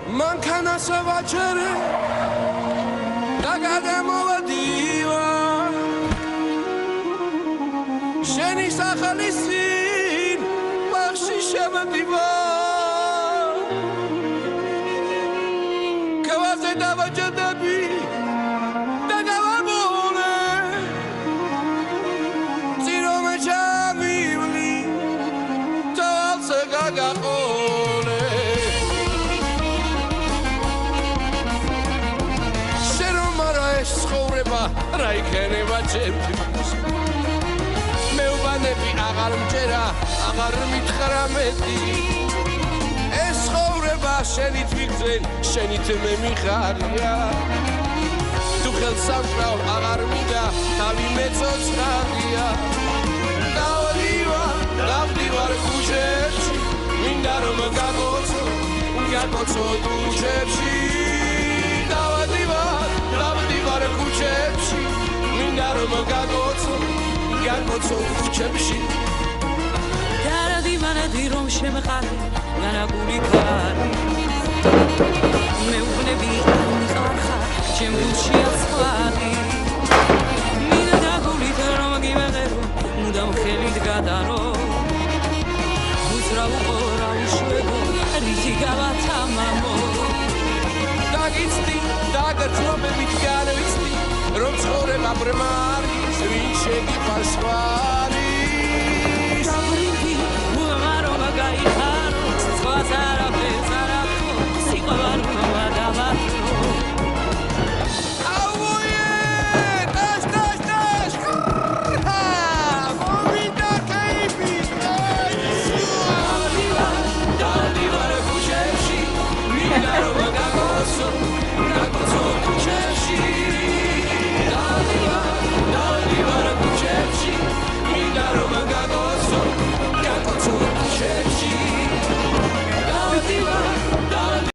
Mankana savachere Dagada movadiva Sheni sakhalisin Bakhshi shavadiva Kawaze davajadabi Dagavabole Ziro mechavivli Tawalse gagakole Ცხოვრება რა იქნება ჩემთვის მეუბანები აღარ მჯერა აღარ მითხრა მეტი ეს ცხოვრება შენით ვიგზენ შენით მე მიხარია თუ ხელს სამკრავ აღარ მინდა თავი მეცოცხლია დავდივარ ქუჩებში მინდა რომ გაგოცო დუჩებში დავდივარ ქუჩებში მინდა რომ გაგოცო ქუჩებში დარადიმანადი რომ შემყარი განაგული ქარი მეუბნები არხარ ჩემ გულში ასხარი მინდა გულით რომ გიმეღერო მუდამ ხელით გადარო უძრავო რა უშვებო რითი გავათამამო დაგიცდი დაგრძნობებით განვიცდი რომ ცხოვრება ბრმა არის ვინ შეგიყვარს